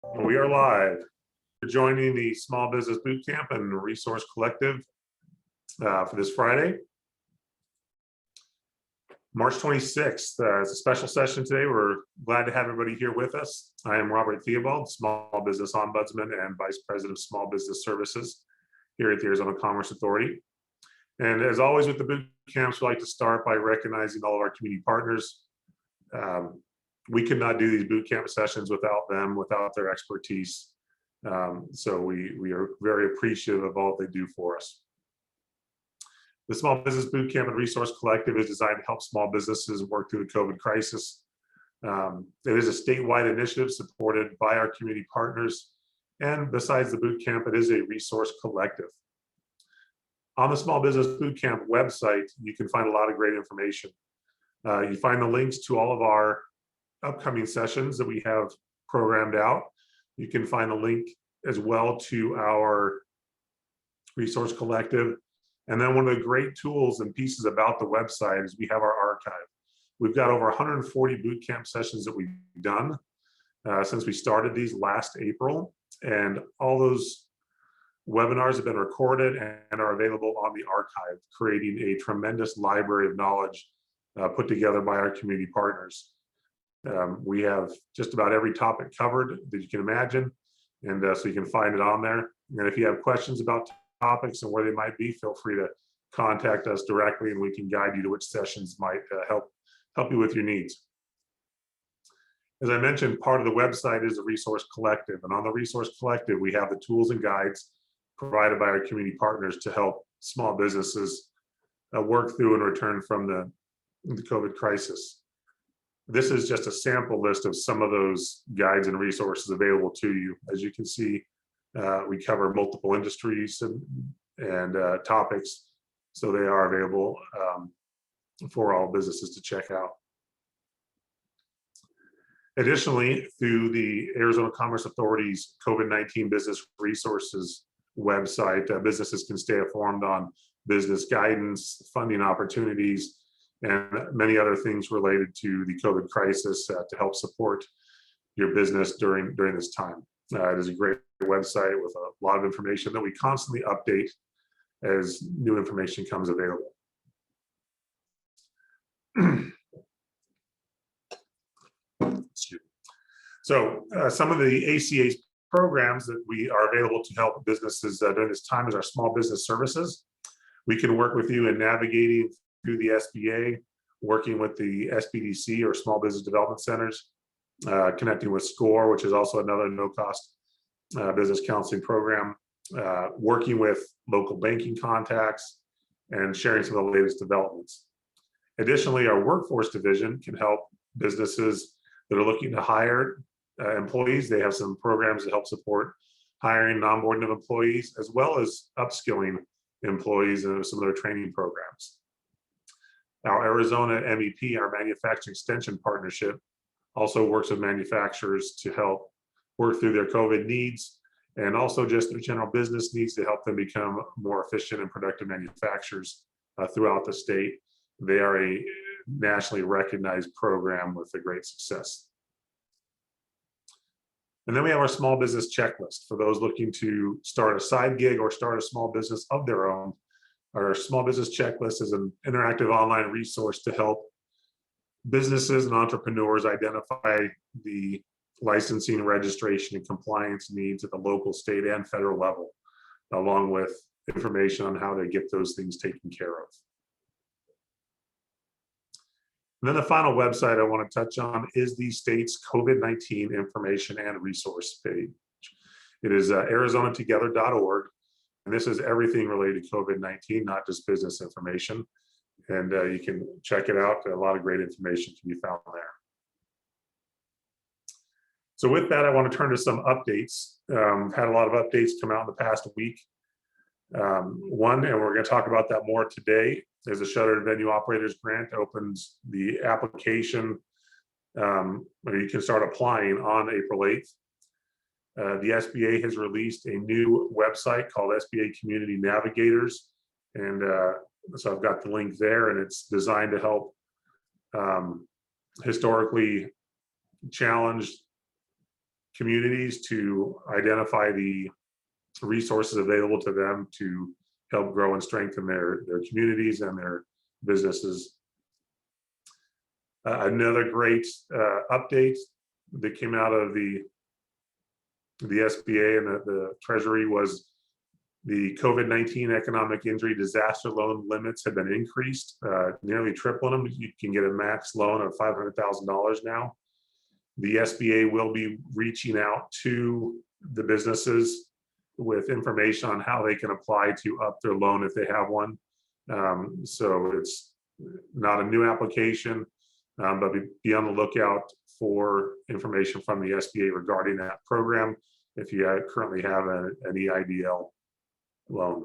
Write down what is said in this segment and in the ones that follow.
We are live. You're joining the Small Business Bootcamp and Resource Collective for this Friday, March 26th. It's a special session today. We're glad to have everybody here with us. I am Robert Theobald, Small Business Ombudsman and Vice President of Small Business Services here at the Arizona Commerce Authority. And as always with the boot camps, we like to start by recognizing all of our community partners. We could not do these boot camp sessions without them, without their expertise. So we are very appreciative of all they do for us. The Small Business Bootcamp and Resource Collective is designed to help small businesses work through the COVID crisis. It is a statewide initiative supported by our community partners. And besides the bootcamp, it is a resource collective. On the Small Business Bootcamp website, you can find a lot of great information. You find the links to all of our upcoming sessions that we have programmed out. You can find a link as well to our resource collective. And then one of the great tools and pieces about the website is we have our archive. We've got over 140 bootcamp sessions that we've done since we started these last April. And all those webinars have been recorded and are available on the archive, creating a tremendous library of knowledge put together by our community partners. We have just about every topic covered that you can imagine, and so you can find it on there. And if you have questions about topics and where they might be, feel free to contact us directly, and we can guide you to which sessions might help you with your needs. As I mentioned, part of the website is a resource collective, and on the resource collective, we have the tools and guides provided by our community partners to help small businesses work through and return from the COVID crisis. This is just a sample list of some of those guides and resources available to you. As you can see, we cover multiple industries and topics, so they are available for all businesses to check out. Additionally, through the Arizona Commerce Authority's COVID-19 Business Resources website, businesses can stay informed on business guidance, funding opportunities, and many other things related to the COVID crisis to help support your business during this time. It is a great website with a lot of information that we constantly update as new information comes available. So some of the ACA's programs that we are available to help businesses during this time is our small business services. We can work with you in navigating through the SBA, working with the SBDC or Small Business Development Centers, connecting with SCORE, which is also another no-cost business counseling program, working with local banking contacts, and sharing some of the latest developments. Additionally, our workforce division can help businesses that are looking to hire employees. They have some programs that help support hiring and onboarding of employees, as well as upskilling employees and some of their training programs. Our Arizona MEP, our Manufacturing Extension Partnership, also works with manufacturers to help work through their COVID needs and also just their general business needs to help them become more efficient and productive manufacturers throughout the state. They are a nationally recognized program with a great success. And then we have our small business checklist for those looking to start a side gig or start a small business of their own. Our small business checklist is an interactive online resource to help businesses and entrepreneurs identify the licensing, registration, and compliance needs at the local, state, and federal level, along with information on how to get those things taken care of. And then the final website I want to touch on is the state's COVID-19 information and resource page. It is arizonatogether.org. And this is everything related to COVID-19, not just business information. And you can check it out. A lot of great information can be found there. So with that, I want to turn to some updates. Had a lot of updates come out in the past week. One, and we're going to talk about that more today, is the Shuttered Venue Operators Grant opens the application where you can start applying on April 8th. The SBA has released a new website called Sba Community Navigators. And so I've got the link there, and it's designed to help historically challenged communities to identify the resources available to them to help grow and strengthen their communities and their businesses. Another great update that came out of the SBA and the Treasury was the COVID-19 economic injury disaster loan limits have been increased, nearly tripling them. You can get a max loan of $500,000 now. The SBA will be reaching out to the businesses with information on how they can apply to up their loan if they have one. So it's not a new application, but be on the lookout for information from the SBA regarding that program if you currently have an EIDL loan.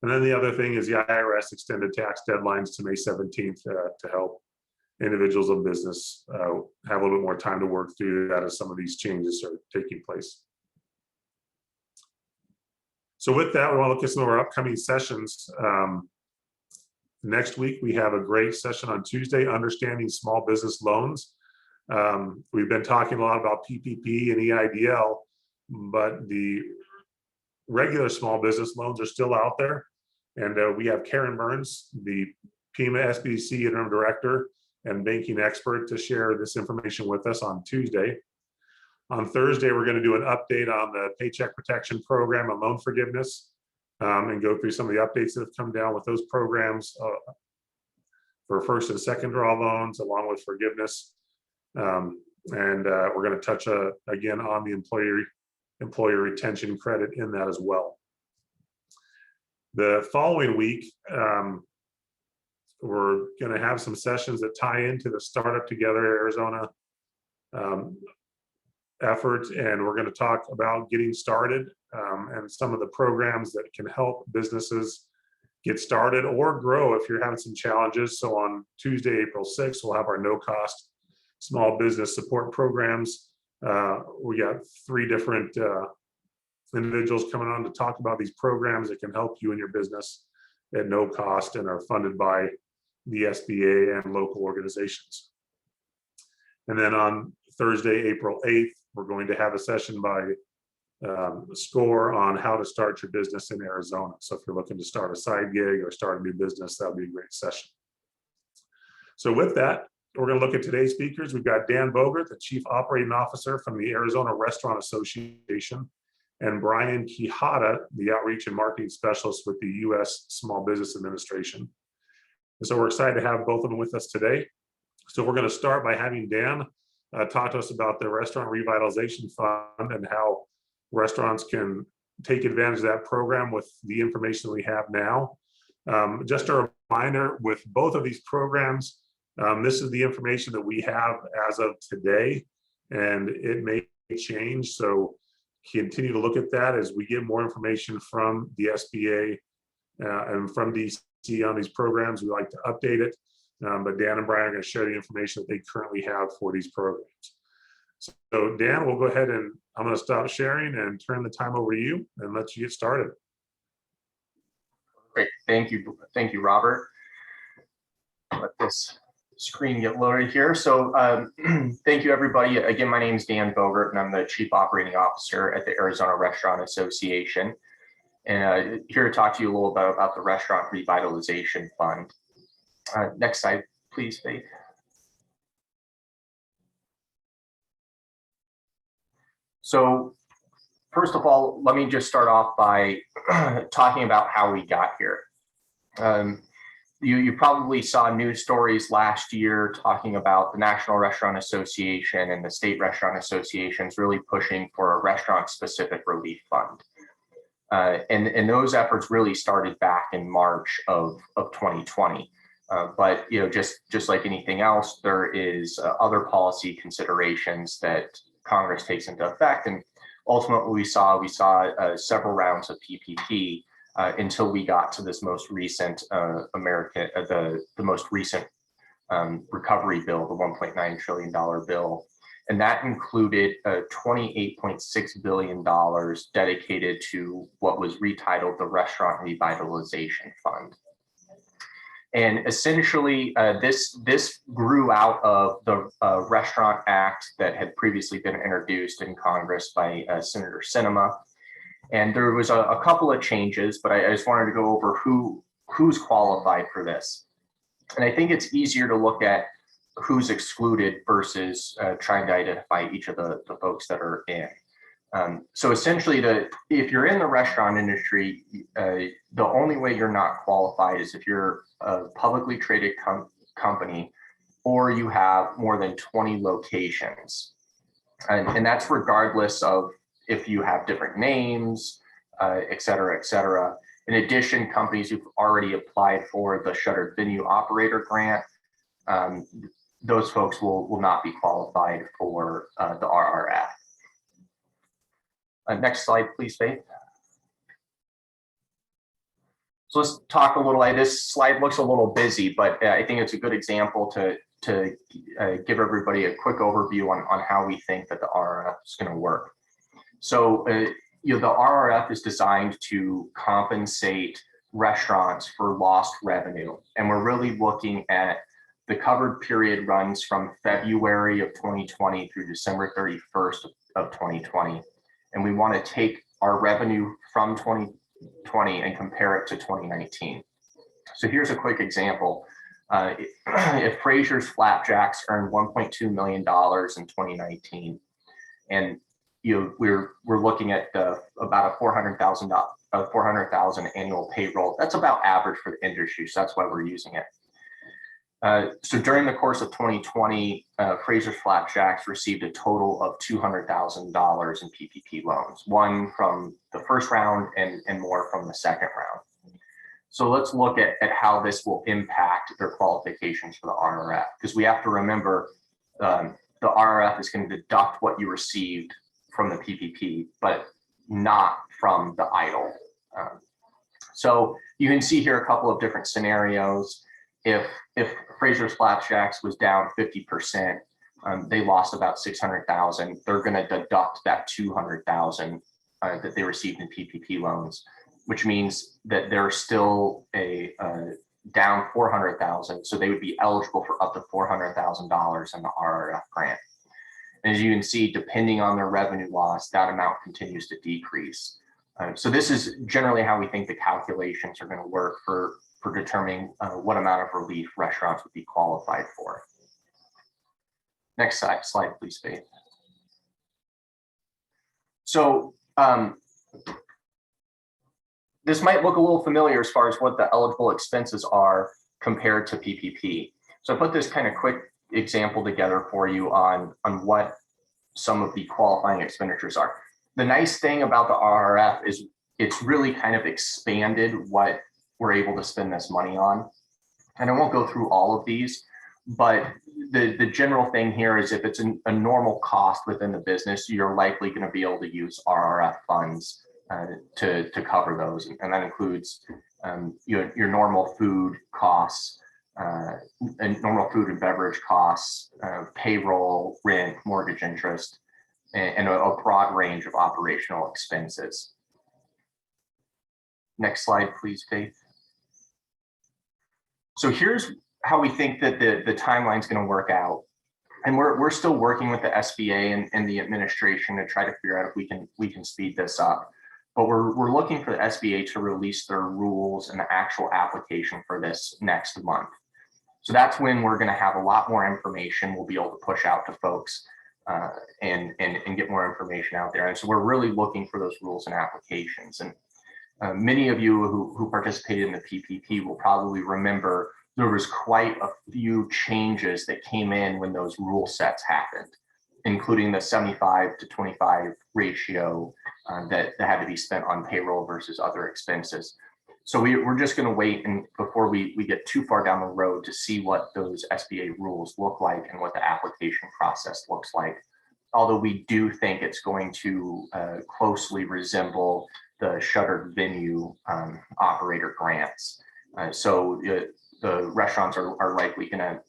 And then the other thing is the IRS extended tax deadlines to May 17th to help individuals and business have a little bit more time to work through that as some of these changes are taking place. So with that, we want to look at some of our upcoming sessions. Next week, we have a great session on Tuesday, Understanding Small Business Loans. We've been talking a lot about PPP and EIDL, but the regular small business loans are still out there. And we have Karen Burns, the PEMA SBC Interim Director and banking expert, to share this information with us on Tuesday. On Thursday, we're going to do an update on the Paycheck Protection Program and loan forgiveness, and go through some of the updates that have come down with those programs for first and second draw loans, along with forgiveness. And we're going to touch again on the employer retention credit in that as well. The following week, we're going to have some sessions that tie into the Startup Together Arizona effort, and we're going to talk about getting started and some of the programs that can help businesses get started or grow if you're having some challenges. So on Tuesday, April 6th, we'll have our no-cost small business support programs. We got 3 different individuals coming on to talk about these programs that can help you and your business at no cost and are funded by the SBA and local organizations. And then on Thursday, April 8th, we're going to have a session by SCORE on how to start your business in Arizona. So if you're looking to start a side gig or start a new business, that'll be a great session. So with that, we're going to look at today's speakers. We've got Dan Bogert, the Chief Operating Officer from the Arizona Restaurant Association, and Brian Quijada, the Outreach and Marketing Specialist with the U.S. Small Business Administration. And so we're excited to have both of them with us today. So we're going to start by having Dan talk to us about the Restaurant Revitalization Fund and how restaurants can take advantage of that program with the information that we have now. Just a reminder, with both of these programs, this is the information that we have as of today, and it may change. So continue to look at that as we get more information from the SBA and from DC on these programs. We like to update it. But Dan and Brian are going to share the information that they currently have for these programs. So Dan, we'll go ahead and I'm going to stop sharing and turn the time over to you and let you get started. Great, thank you, Robert. Let this screen get loaded here. So thank you, everybody. Again, my name is Dan Bogert, and I'm the Chief Operating Officer at the Arizona Restaurant Association. And here to talk to you a little bit about the Restaurant Revitalization Fund. Next slide, please, Faith. So first of all, let me just start off by talking about how we got here. You probably saw news stories last year talking about the National Restaurant Association and the state restaurant associations really pushing for a restaurant-specific relief fund. And those efforts really started back in March of 2020. But just like anything else, there is other policy considerations that Congress takes into effect, and ultimately we saw several rounds of PPP until we got to this most recent the most recent recovery bill, the $1.9 trillion bill, and that included $28.6 billion dedicated to what was retitled the Restaurant Revitalization Fund. And essentially, this grew out of the Restaurant Act that had previously been introduced in Congress by Senator Sinema. And there was a couple of changes, but I just wanted to go over who's qualified for this. And I think it's easier to look at who's excluded versus trying to identify each of the folks that are in. So essentially, if you're in the restaurant industry, the only way you're not qualified is if you're a publicly traded company or you have more than 20 locations. And that's regardless of if you have different names, et cetera, et cetera. In addition, companies who've already applied for the Shuttered Venue Operator Grant, those folks will not be qualified for the RRF. Next slide, please, Faith. So let's talk a little. This slide looks a little busy, but I think it's a good example to give everybody a quick overview on how we think that the RRF is going to work. So the RRF is designed to compensate restaurants for lost revenue, and we're really looking at the covered period runs from February of 2020 through December 31st of 2020. And we want to take our revenue from 2020 and compare it to 2019. So here's a quick example. If Fraser's Flapjacks earned $1.2 million in 2019, and we're looking at about a $400,000 annual payroll. That's about average for the industry, so that's why we're using it. So during the course of 2020, Fraser's Flapjacks received a total of $200,000 in PPP loans, one from the first round and more from the second round. So let's look at how this will impact their qualifications for the RRF, because we have to remember the RRF is going to deduct what you received from the PPP, but not from the EIDL. So you can see here a couple of different scenarios. If Fraser's Flapjacks was down 50%, they lost about $600,000. They're going to deduct that $200,000 that they received in PPP loans, which means that they're still down $400,000. So they would be eligible for up to $400,000 in the RRF grant. And as you can see, depending on their revenue loss, that amount continues to decrease. So this is generally how we think the calculations are going to work for determining what amount of relief restaurants would be qualified for. Next slide, please, Faith. So this might look a little familiar as far as what the eligible expenses are compared to PPP. So I put this kind of quick example together for you on what some of the qualifying expenditures are. The nice thing about the RRF is it's really kind of expanded what we're able to spend this money on. And I won't go through all of these, but the general thing here is if it's a normal cost within the business, you're likely going to be able to use RRF funds to cover those. And that includes your normal food costs, and normal food and beverage costs, payroll, rent, mortgage interest, and a broad range of operational expenses. Next slide, please, Faith. So here's how we think that the timeline is going to work out. And we're still working with the SBA and the administration to try to figure out if we can speed this up. But we're looking for the SBA to release their rules and the actual application for this next month. So that's when we're going to have a lot more information. We'll be able to push out to folks and get more information out there. And so we're really looking for those rules and applications. And many of you who participated in the PPP will probably remember there was quite a few changes that came in when those rule sets happened, including the 75 to 25 ratio that had to be spent on payroll versus other expenses. So we're just going to wait and before we get too far down the road to see what those SBA rules look like and what the application process looks like. Although we do think it's going to closely resemble the Shuttered Venue Operator grants. So the restaurants are likely going to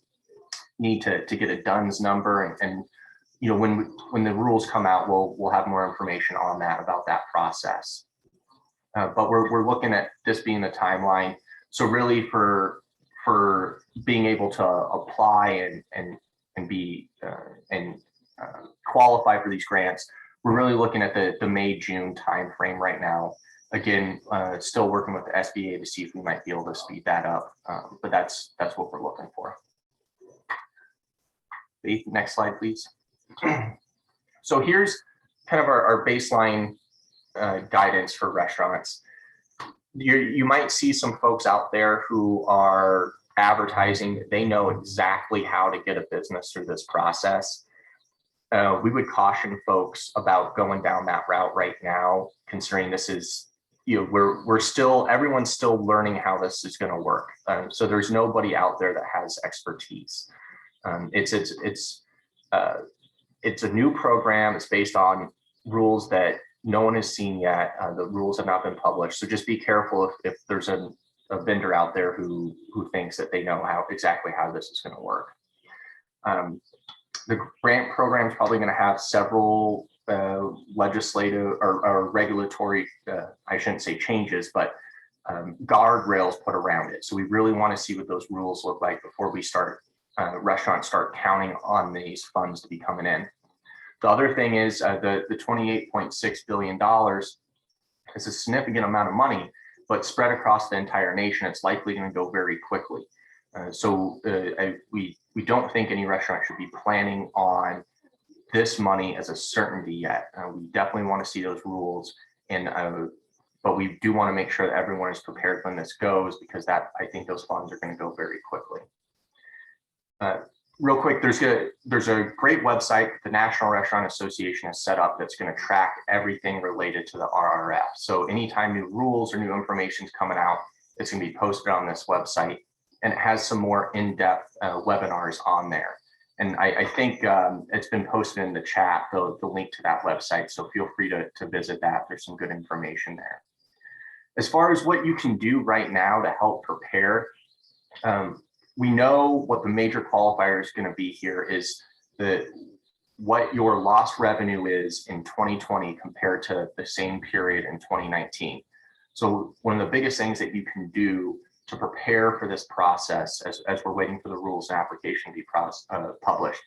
need to get a DUNS number, and when the rules come out, we'll have more information on that about that process. But we're looking at this being the timeline. So really for for being able to apply and be qualify for these grants, we're really looking at the May-June timeframe right now. Again, still working with the SBA to see if we might be able to speed that up, but that's what we're looking for. Next slide, please. So here's kind of our baseline guidance for restaurants. You might see some folks out there who are advertising that they know exactly how to get a business through this process. We would caution folks about going down that route right now, considering this is, everyone's still learning how this is going to work. So there's nobody out there that has expertise. It's a new program. It's based on rules that no one has seen yet. The rules have not been published. So just be careful if there's a vendor out there who thinks that they know exactly how this is going to work. The grant program is probably going to have several legislative or regulatory, I shouldn't say changes, but guardrails put around it. So we really want to see what those rules look like before we restaurants start counting on these funds to be coming in. The other thing is the $28.6 billion is a significant amount of money, but spread across the entire nation, it's likely going to go very quickly. So we don't think any restaurant should be planning on this money as a certainty yet. We definitely want to see those rules, but we do want to make sure that everyone is prepared when this goes, because I think those funds are going to go very quickly. Real quick, there's a great website the National Restaurant Association has set up that's going to track everything related to the RRF. So anytime new rules or new information is coming out, it's going to be posted on this website, and it has some more in-depth webinars on there. And I think it's been posted in the chat, the link to that website. So feel free to visit that. There's some good information there. As far as what you can do right now to help prepare, we know what the major qualifier is going to be here is what your lost revenue is in 2020 compared to the same period in 2019. So one of the biggest things that you can do to prepare for this process as we're waiting for the rules and application to be published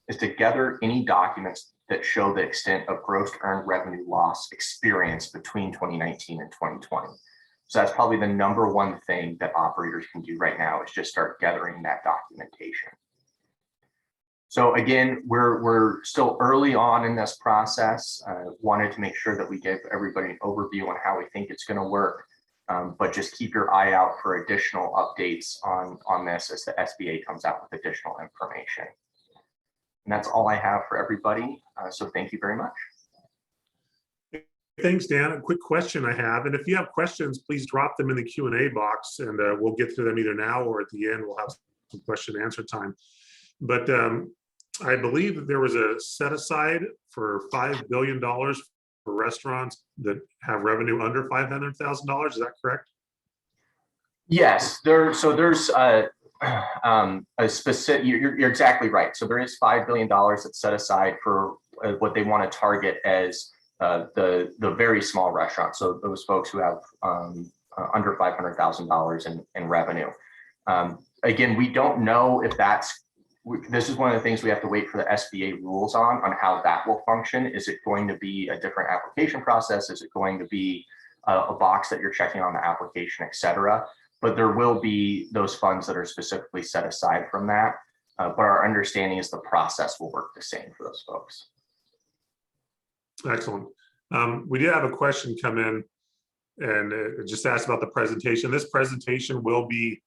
is to gather any documents that show the extent of gross earned revenue loss experienced between 2019 and 2020. So that's probably the number one thing that operators can do right now, is just start gathering that documentation. So again, we're still early on in this process. Wanted to make sure that we give everybody an overview on how we think it's going to work, but just keep your eye out for additional updates on this as the SBA comes out with additional information. And that's all I have for everybody. So thank you very much. Thanks, Dan. A quick question I have, and if you have questions, please drop them in the Q&A box, and we'll get to them either now or at the end. We'll have some question and answer time. But I believe that there was a set aside for $5 billion for restaurants that have revenue under $500,000. Is that correct? Yes, there's a specific. You're exactly right. So there is $5 billion that's set aside for what they want to target as the very small restaurants. So those folks who have under $500,000 in revenue. Again, we don't know if this is one of the things we have to wait for the SBA rules on how that will function. Is it going to be a different application process? Is it going to be a box that you're checking on the application, et cetera? But there will be those funds that are specifically set aside from that. But our understanding is the process will work the same for those folks. Excellent. We did have a question come in and just asked about the presentation. This presentation will be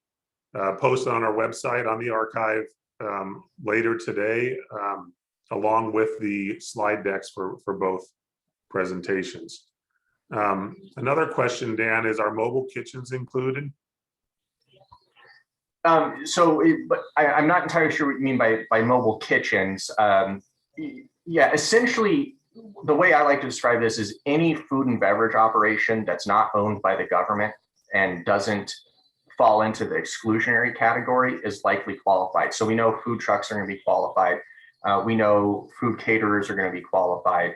posted on our website on the archive later today, along with the slide decks for both presentations. Another question, Dan, is are mobile kitchens included? But I'm not entirely sure what you mean by mobile kitchens. Yeah, essentially, the way I like to describe this is any food and beverage operation that's not owned by the government and doesn't fall into the exclusionary category is likely qualified. So we know food trucks are going to be qualified. We know food caterers are going to be qualified.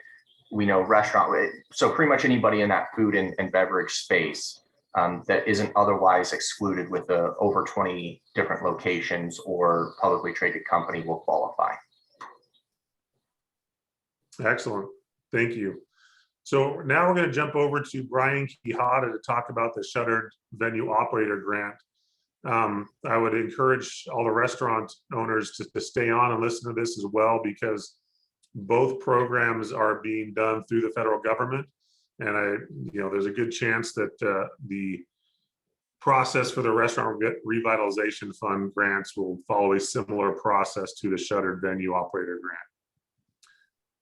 We know restaurant. So pretty much anybody in that food and beverage space that isn't otherwise excluded with the over 20 different locations or publicly traded company will qualify. Excellent. Thank you. So now we're going to jump over to Brian Quijada to talk about the Shuttered Venue Operator Grant. I would encourage all the restaurant owners to stay on and listen to this as well, because both programs are being done through the federal government. And there's a good chance that the process for the Restaurant Revitalization Fund grants will follow a similar process to the Shuttered Venue Operator Grant.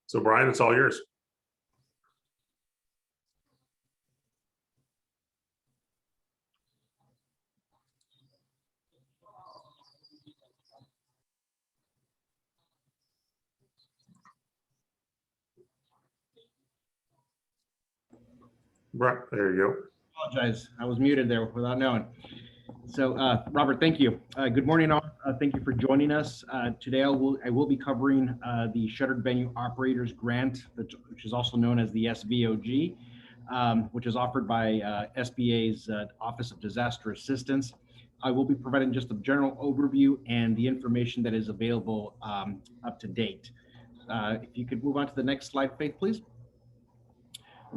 So Brian, it's all yours. Right, there you go. Apologize, I was muted there without knowing. So Robert, thank you. Good morning all. Thank you for joining us. Today I will be covering the Shuttered Venue Operators Grant, which is also known as the SVOG, which is offered by SBA's Office of Disaster Assistance. I will be providing just a general overview and the information that is available up to date. If you could move on to the next slide, Faith, please.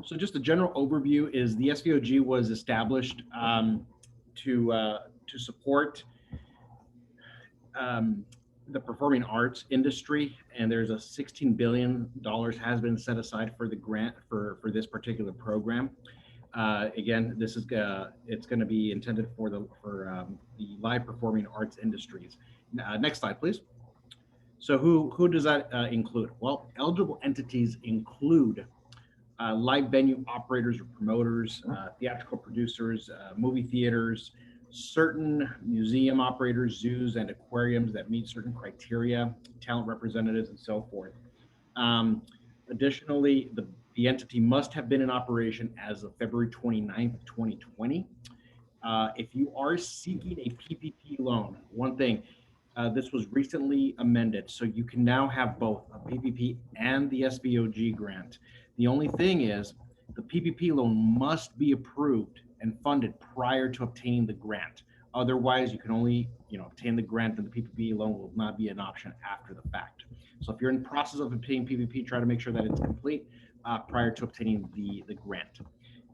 So just a general overview is the SVOG was established to support the performing arts industry, and there's a $16 billion has been set aside for the grant for this particular program. Again, this is it's going to be intended for the live performing arts industries. Next slide, please. So who does that include? Well, eligible entities include live venue operators or promoters, theatrical producers, movie theaters, certain museum operators, zoos and aquariums that meet certain criteria, talent representatives, and so forth. Additionally, the entity must have been in operation as of February 29th, 2020. If you are seeking a PPP loan, one thing, this was recently amended, so you can now have both a PPP and the SVOG grant. The only thing is the PPP loan must be approved and funded prior to obtaining the grant. Otherwise, you can only obtain the grant, and the PPP loan will not be an option after the fact. So if you're in the process of obtaining PPP, try to make sure that it's complete prior to obtaining the grant.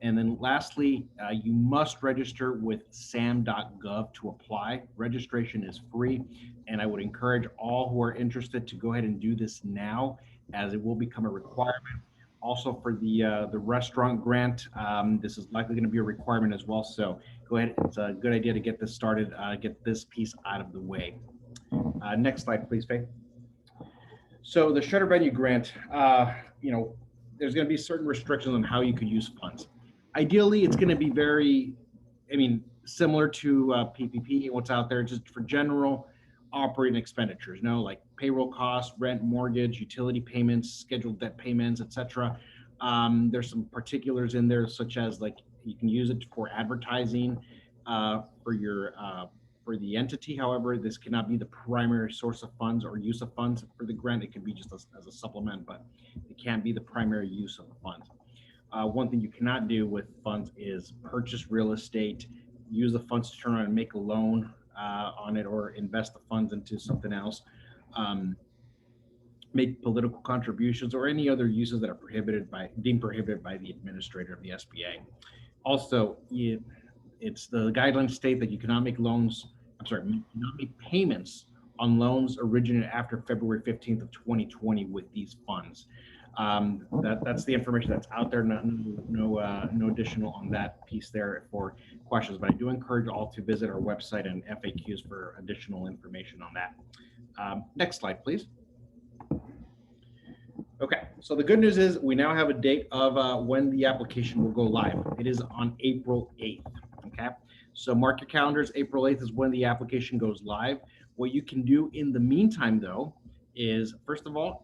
And then lastly, you must register with sam.gov to apply. Registration is free, and I would encourage all who are interested to go ahead and do this now, as it will become a requirement. Also for the restaurant grant, this is likely going to be a requirement as well. So go ahead, it's a good idea to get this started, get this piece out of the way. Next slide, please, Faye. So the Shuttered Venue grant, there's going to be certain restrictions on how you could use funds. Ideally, it's going to be very, similar to PPP, what's out there, just for general operating expenditures, like payroll costs, rent, mortgage, utility payments, scheduled debt payments, etc. There's some particulars in there, such as you can use it for advertising for the entity. However, this cannot be the primary source of funds or use of funds for the grant. It can be just as a supplement, but it can't be the primary use of the funds. One thing you cannot do with funds is purchase real estate, use the funds to turn around and make a loan on it, or invest the funds into something else, make political contributions, or any other uses that are deemed prohibited by the administrator of the SBA. Also, it's the guidelines state that you cannot make payments on loans originated after February 15th of 2020 with these funds. That's the information that's out there. No additional on that piece there for questions, but I do encourage all to visit our website and FAQs for additional information on that. Next slide, please. Okay, so the good news is we now have a date of when the application will go live. It is on April 8th. Okay, so mark your calendars. April 8th is when the application goes live. What you can do in the meantime, though, is first of all,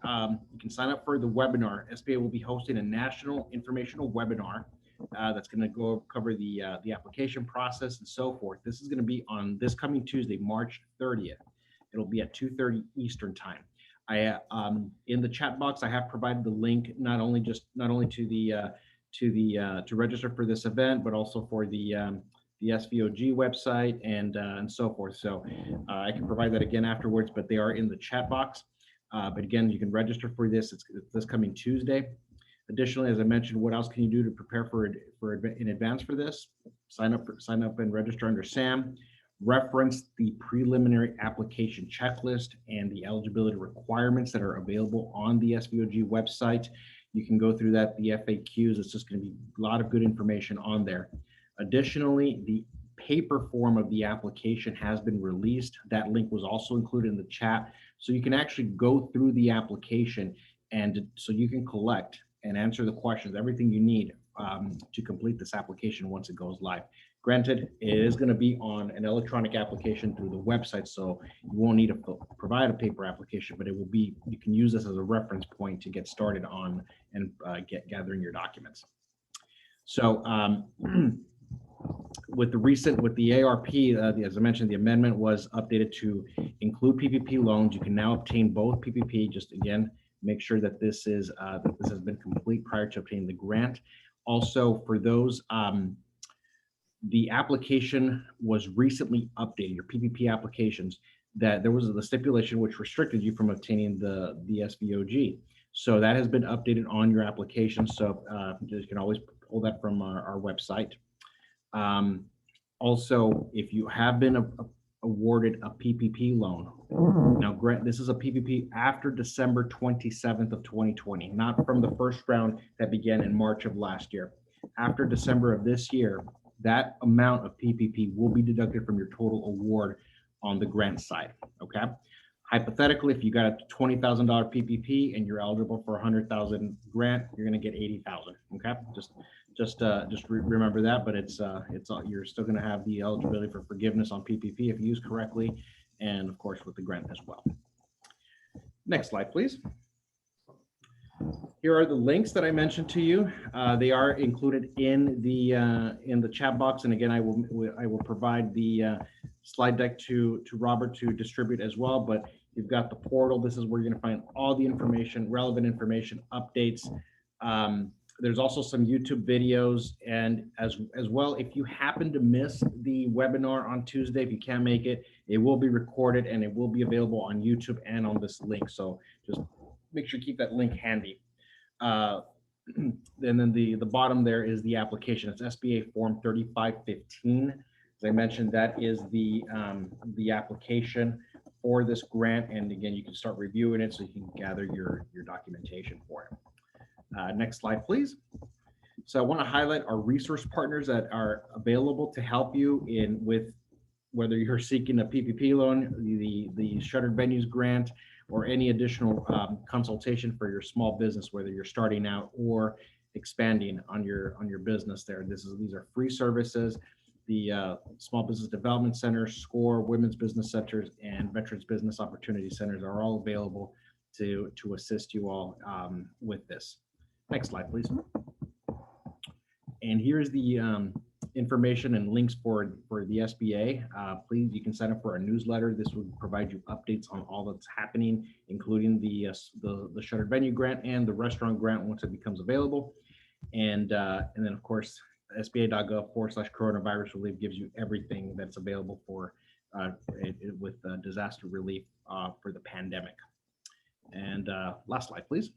you can sign up for the webinar. SBA will be hosting a national informational webinar that's going to cover the application process and so forth. This is going to be on this coming Tuesday, March 30th. It'll be at 2:30 Eastern time. In the chat box, I have provided the link not only to the to register for this event, but also for the SVOG website and so forth. So I can provide that again afterwards, but they are in the chat box. But again, you can register for this. It's this coming Tuesday. Additionally, as I mentioned, what else can you do to prepare for in advance for this? Sign up and register under SAM. Reference the preliminary application checklist and the eligibility requirements that are available on the SVOG website. You can go through that, the FAQs. It's just going to be a lot of good information on there. Additionally, the paper form of the application has been released. That link was also included in the chat. So you can actually go through the application and so you can collect and answer the questions, everything you need to complete this application once it goes live. Granted, it is going to be on an electronic application through the website, so you won't need to provide a paper application, but it will be, you can use this as a reference point to get started on and gathering your documents. So with the ARP, as I mentioned, the amendment was updated to include PPP loans. You can now obtain both PPP. Just again, make sure that this has been complete prior to obtaining the grant. Also, for those, the application was recently updated, your PPP applications, that there was the stipulation which restricted you from obtaining the SVOG. So that has been updated on your application. So you can always pull that from our website. Also, if you have been awarded a PPP loan, now grant this is a PPP after December 27th of 2020, not from the first round that began in March of last year. After December of this year, that amount of PPP will be deducted from your total award on the grant side. Okay. Hypothetically, if you got a $20,000 PPP and you're eligible for a $100,000 grant, you're going to get $80,000. Okay. Just remember that, but you're still going to have the eligibility for forgiveness on PPP if used correctly, and of course with the grant as well. Next slide, please. Here are the links that I mentioned to you. They are included in the chat box, and again, I will provide the slide deck to Robert to distribute as well. But you've got the portal. This is where you're going to find all the information, relevant information, updates. There's also some YouTube videos, and as well, if you happen to miss the webinar on Tuesday, if you can't make it, it will be recorded and it will be available on YouTube and on this link. So just make sure you keep that link handy. And then the bottom there is the application. It's SBA Form 3515. As I mentioned, that is the application for this grant. And again, you can start reviewing it so you can gather your documentation for it. Next slide, please. So I want to highlight our resource partners that are available to help you with whether you're seeking a PPP loan, the Shuttered Venues grant, or any additional consultation for your small business, whether you're starting out or expanding on your business there. These are free services. The Small Business Development Center, SCORE, Women's Business Centers, and Veterans Business Opportunity Centers are all available to assist you all with this. Next slide, please. And here's the information and links for the SBA. Please, you can sign up for our newsletter. This will provide you updates on all that's happening, including the Shuttered Venue grant and the restaurant grant once it becomes available. And then of course, sba.gov/coronavirus relief gives you everything that's available for with disaster relief for the pandemic. And last slide, please.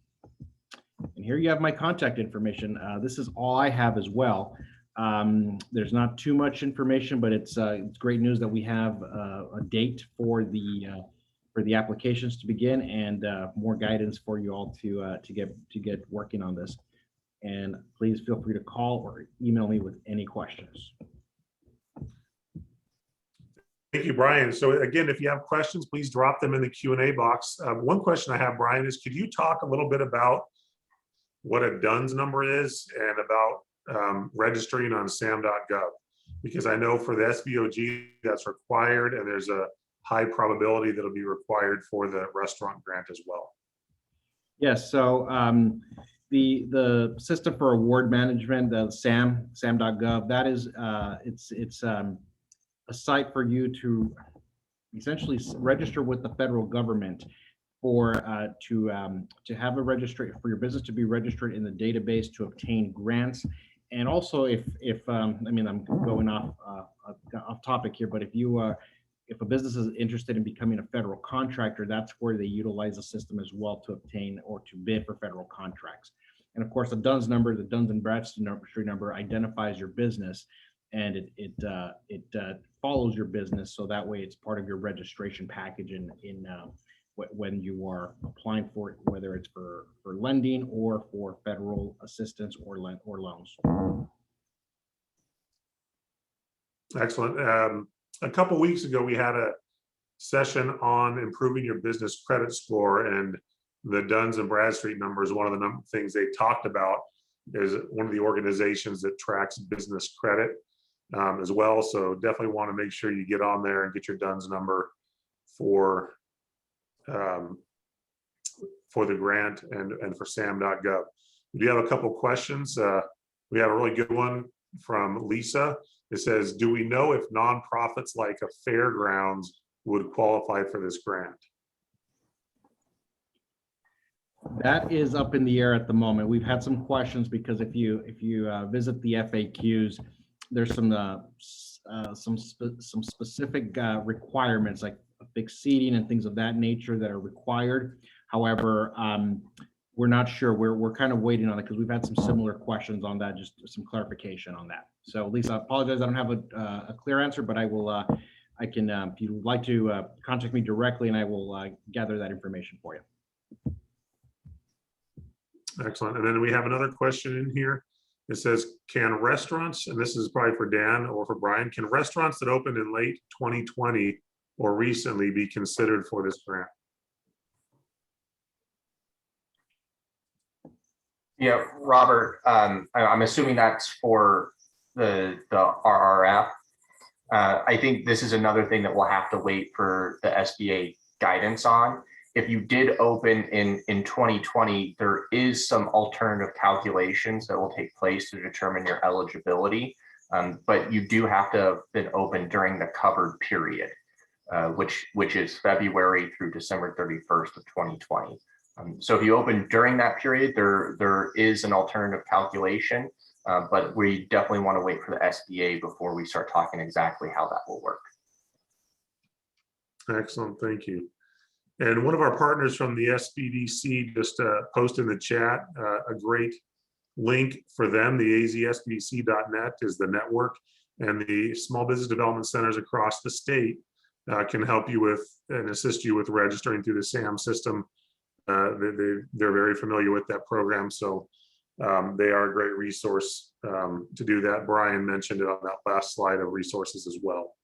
And here you have my contact information. This is all I have as well. There's not too much information, but it's great news that we have a date for the applications to begin, and more guidance for you all to get working on this. And please feel free to call or email me with any questions. Thank you, Brian. So again, if you have questions, please drop them in the Q&A box. One question I have, Brian, is could you talk a little bit about what a DUNS number is and about registering on sam.gov? Because I know for the SVOG that's required, and there's a high probability that it'll be required for the restaurant grant as well. Yes, so the system for award management, the sam.gov, that is it's a site for you to essentially register with the federal government to have a registry for your business to be registered in the database to obtain grants. And also, if I mean, I'm going off topic here, but if a business is interested in becoming a federal contractor, that's where they utilize the system as well to obtain or to bid for federal contracts. And of course, the DUNS number, the Duns and Bradstreet number, identifies your business, and it follows your business, so that way it's part of your registration package when you are applying for it, whether it's for lending or for federal assistance or loans. Excellent. A couple of weeks ago, we had a session on improving your business credit score, and the Duns and Bradstreet numbers. One of the things they talked about is one of the organizations that tracks business credit as well. So definitely want to make sure you get on there and get your Duns number for the grant and for sam.gov. We do have a couple questions. We have a really good one from Lisa. It says, do we know if nonprofits like a fairgrounds would qualify for this grant? That is up in the air at the moment. We've had some questions because if you visit the FAQs, there's some specific requirements like fixed seating and things of that nature that are required. However, we're not sure. We're kind of waiting on it because we've had some similar questions on that, just some clarification on that. So Lisa, I apologize, I don't have a clear answer, but I will. I can, if you'd like to contact me directly, and I will gather that information for you. Excellent. And then we have another question in here. It says, can restaurants, and this is probably for Dan or for Brian, can restaurants that opened in late 2020 or recently be considered for this grant? Yeah, Robert, I'm assuming that's for the RRF. I think this is another thing that we'll have to wait for the SBA guidance on. If you did open in 2020, there is some alternative calculations that will take place to determine your eligibility, but you do have to have been open during the covered period, which is February through December 31st of 2020. So if you open during that period, there is an alternative calculation, but we definitely want to wait for the SBA before we start talking exactly how that will work. Excellent, thank you. And one of our partners from the SBDC just posted in the chat a great link for them. The azsbdc.net is the network, and the small business development centers across the state can help you with and assist you with registering through the SAM system. They're very familiar with that program, so they are a great resource to do that. Brian mentioned it on that last slide of resources as well.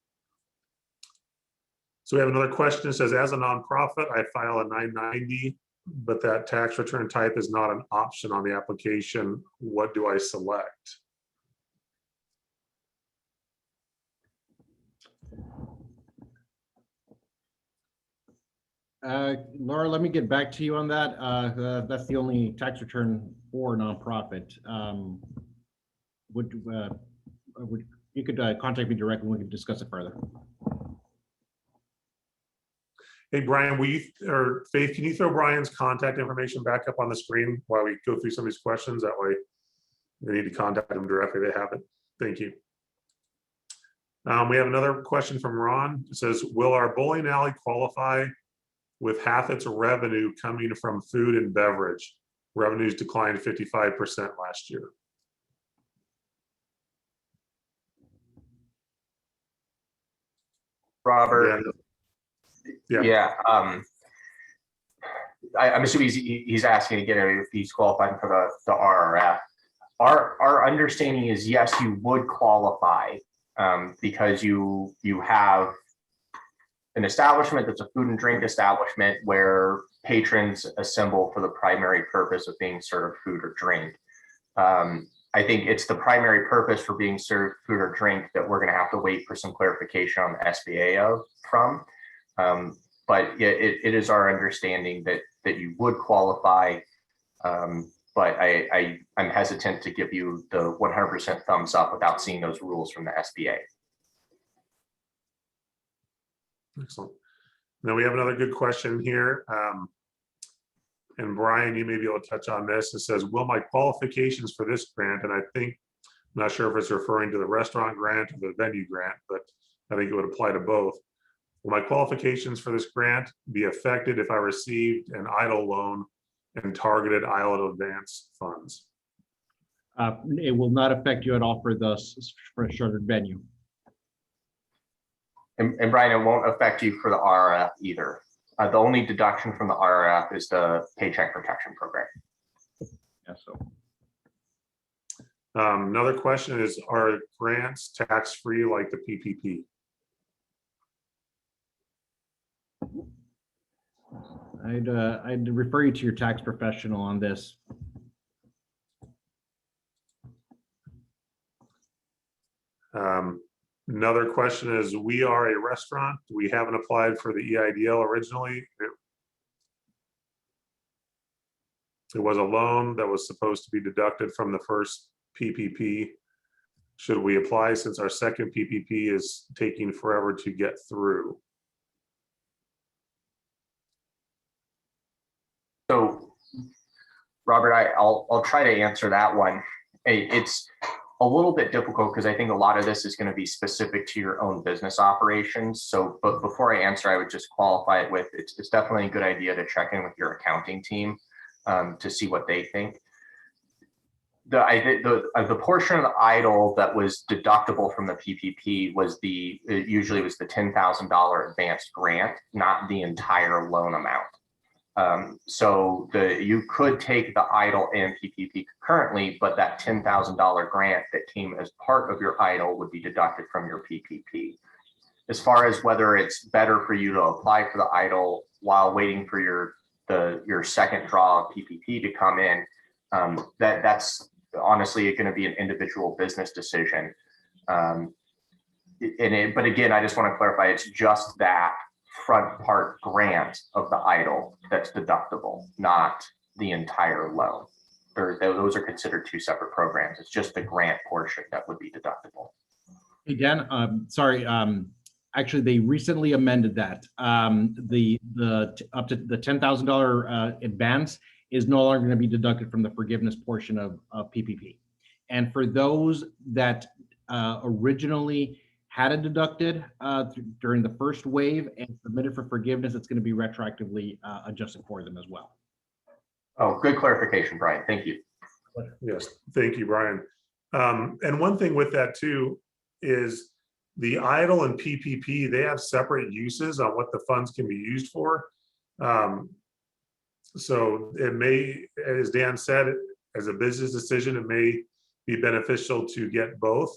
So we have another question that says, as a nonprofit, I file a 990, but that tax return type is not an option on the application. What do I select? Laura, let me get back to you on that. That's the only tax return for a nonprofit. You could contact me directly and we could discuss it further. Hey, Brian, or Faith, can you throw Brian's contact information back up on the screen while we go through some of these questions? That way they need to contact them directly. They have it. Thank you. We have another question from Ron. It says, will our bowling alley qualify with half its revenue coming from food and beverage? Revenues declined 55% last year. Robert. Yeah. I'm assuming he's asking again if he's qualifying for the RRF. Our understanding is yes, you would qualify because you have an establishment that's a food and drink establishment where patrons assemble for the primary purpose of being served food or drink. I think it's the primary purpose for being served food or drink that we're going to have to wait for some clarification on the SBA from. But it is our understanding that you would qualify, but I'm hesitant to give you the 100% thumbs up without seeing those rules from the SBA. Excellent. Now we have another good question here. And Brian, you may be able to touch on this. It says, will my qualifications for this grant, and I think, I'm not sure if it's referring to the restaurant grant or the venue grant, but I think it would apply to both. Will my qualifications for this grant be affected if I received an EIDL loan and targeted EIDL advance funds? It will not affect you at all for a shuttered venue. And Brian, it won't affect you for the RRF either. The only deduction from the RRF is the Paycheck Protection Program. Yeah, so. Another question is, are grants tax-free like the PPP? I'd refer you to your tax professional on this. Another question is, we are a restaurant. We haven't applied for the EIDL originally. It was a loan that was supposed to be deducted from the first PPP. Should we apply since our second PPP is taking forever to get through? So, Robert, I'll try to answer that one. It's a little bit difficult because I think a lot of this is going to be specific to your own business operations. So, but before I answer, I would just qualify it with it's definitely a good idea to check in with your accounting team to see what they think. The portion of the EIDL that was deductible from the PPP was usually was the $10,000 advanced grant, not the entire loan amount. So you could take the EIDL and PPP concurrently, but that $10,000 grant that came as part of your EIDL would be deducted from your PPP. As far as whether it's better for you to apply for the EIDL while waiting for your second draw of PPP to come in, that's honestly going to be an individual business decision. But again, I just want to clarify, it's just that front part grant of the EIDL that's deductible, not the entire loan. Those are considered two separate programs. It's just the grant portion that would be deductible. Hey, Dan, sorry. Actually, they recently amended that. The up to the $10,000 advance is no longer going to be deducted from the forgiveness portion of PPP. And for those that originally had it deducted during the first wave and submitted for forgiveness, it's going to be retroactively adjusted for them as well. Oh, good clarification, Brian. Thank you. Yes, thank you, Brian. And one thing with that too is the EIDL and PPP, they have separate uses on what the funds can be used for. So it may, as Dan said, as a business decision, it may be beneficial to get both.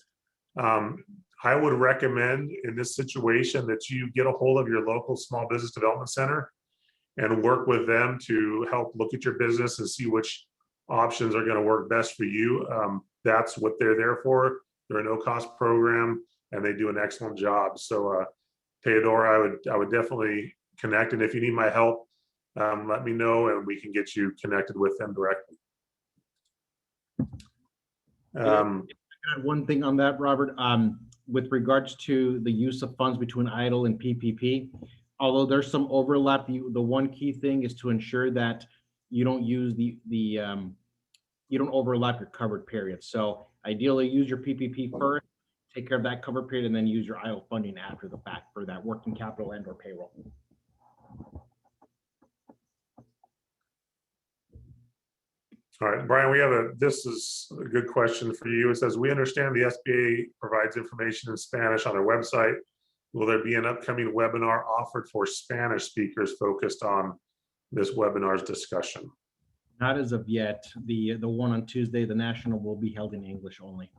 I would recommend in this situation that you get a hold of your local small business development center and work with them to help look at your business and see which options are going to work best for you. That's what they're there for. They're a no-cost program and they do an excellent job. So Theodora, I would definitely connect. And if you need my help, let me know and we can get you connected with them directly. One thing on that, Robert, with regards to the use of funds between EIDL and PPP, although there's some overlap, the one key thing is to ensure that you don't use you don't overlap your covered period. So ideally use your PPP first, take care of that cover period, and then use your EIDL funding after the fact for that working capital and or payroll. All right, Brian, this is a good question for you. It says, we understand the SBA provides information in Spanish on their website. Will there be an upcoming webinar offered for Spanish speakers focused on this webinar's discussion? Not as of yet. The one on Tuesday, the national, will be held in English only.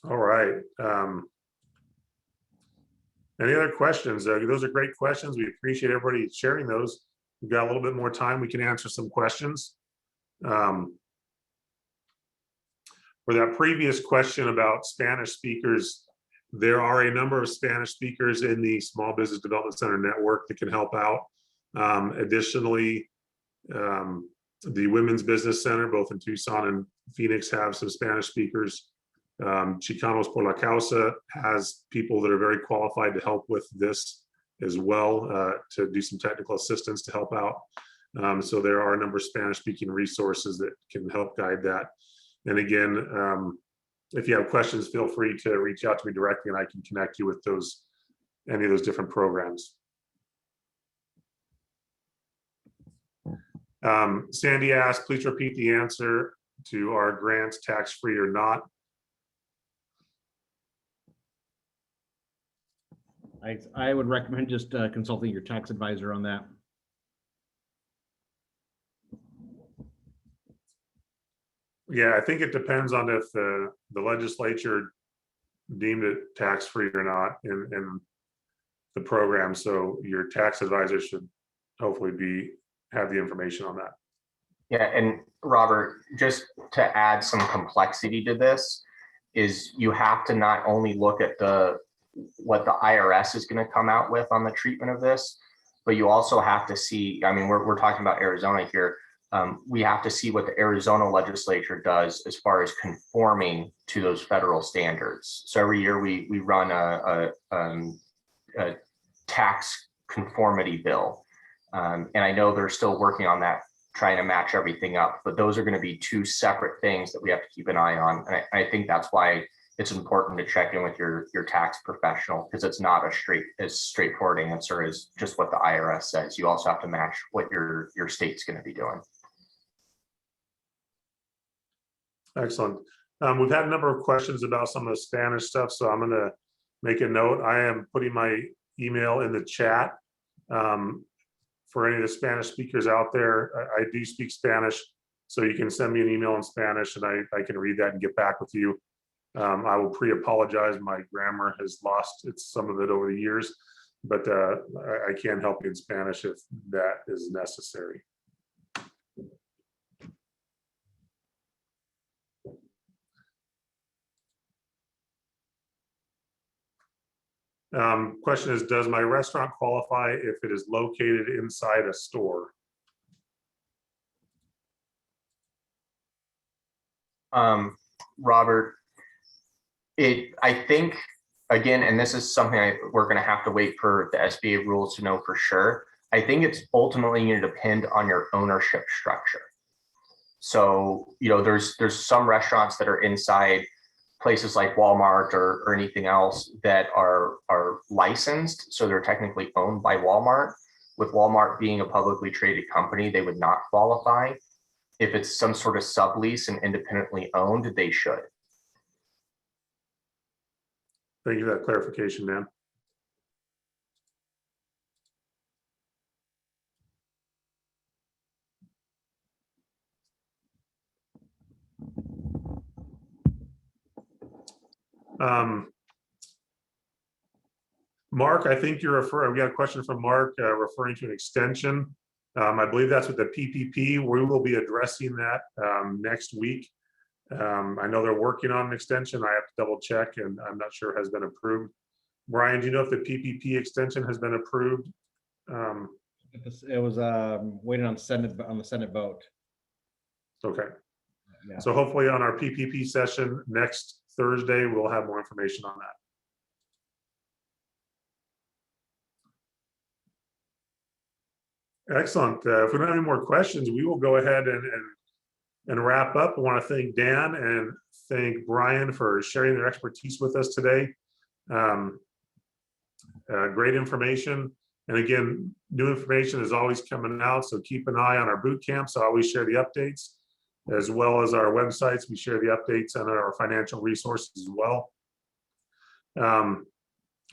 All right. Any other questions? Those are great questions. We appreciate everybody sharing those. We've got a little bit more time. We can answer some questions. For that previous question about Spanish speakers, there are a number of Spanish speakers in the Small Business Development Center network that can help out. Additionally, the Women's Business Center, both in Tucson and Phoenix, have some Spanish speakers. Chicanos por la Causa has people that are very qualified to help with this as well, to do some technical assistance to help out. So there are a number of Spanish-speaking resources that can help guide that. And again, if you have questions, feel free to reach out to me directly and I can connect you with any of those different programs. Sandy asked, please repeat the answer to our grants tax-free or not. I would recommend just consulting your tax advisor on that. Yeah, I think it depends on if the legislature deemed it tax-free or not in the program. So your tax advisor should hopefully have the information on that. Yeah, and Robert, just to add some complexity to this, is you have to not only look at what the IRS is going to come out with on the treatment of this, but you also have to see, I mean, we're talking about Arizona here. We have to see what the Arizona legislature does as far as conforming to those federal standards. So every year we run a tax conformity bill. And I know they're still working on that, trying to match everything up, but those are going to be two separate things that we have to keep an eye on. And I think that's why it's important to check in with your tax professional, because it's not as straightforward answer as just what the IRS says. You also have to match what your state's going to be doing. Excellent. We've had a number of questions about some of the Spanish stuff, so I'm going to make a note. I am putting my email in the chat. For any of the Spanish speakers out there, I do speak Spanish, so you can send me an email in Spanish and I can read that and get back with you. I will pre-apologize. My grammar has lost some of it over the years, but I can help you in Spanish if that is necessary. Question is, does my restaurant qualify if it is located inside a store? Robert, I think, again, and this is something we're going to have to wait for the SBA rules to know for sure. I think it's ultimately going to depend on your ownership structure. So, you know, there's some restaurants that are inside places like Walmart or anything else that are licensed, so they're technically owned by Walmart. With Walmart being a publicly traded company, they would not qualify. If it's some sort of sublease and independently owned, they should. Thank you for that clarification, man. Mark, I think you're referring, we got a question from Mark referring to an extension. I believe that's with the PPP. We will be addressing that next week. I know they're working on an extension. I have to double check, and I'm not sure it has been approved. Brian, do you know if the PPP extension has been approved? It was waiting on the Senate vote. Okay. Yeah. So so hopefully on our PPP session next Thursday, we'll have more information on that. Excellent. If we don't have any more questions, we will go ahead and wrap up. I want to thank Dan and thank Brian for sharing their expertise with us today. Great information. And again, new information is always coming out, so keep an eye on our boot camps. I always share the updates, as well as our websites. We share the updates on our financial resources as well.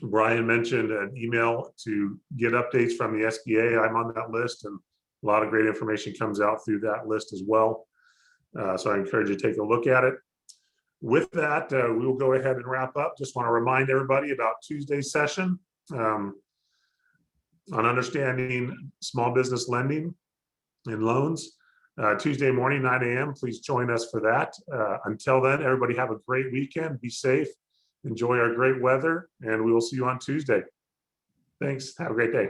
Brian mentioned an email to get updates from the SBA. I'm on that list, and a lot of great information comes out through that list as well. So I encourage you to take a look at it. With that, we will go ahead and wrap up. Just want to remind everybody about Tuesday's session on understanding small business lending and loans. Tuesday morning, 9 a.m. Please join us for that. Until then, everybody have a great weekend. Be safe. Enjoy our great weather, and we will see you on Tuesday. Thanks. Have a great day.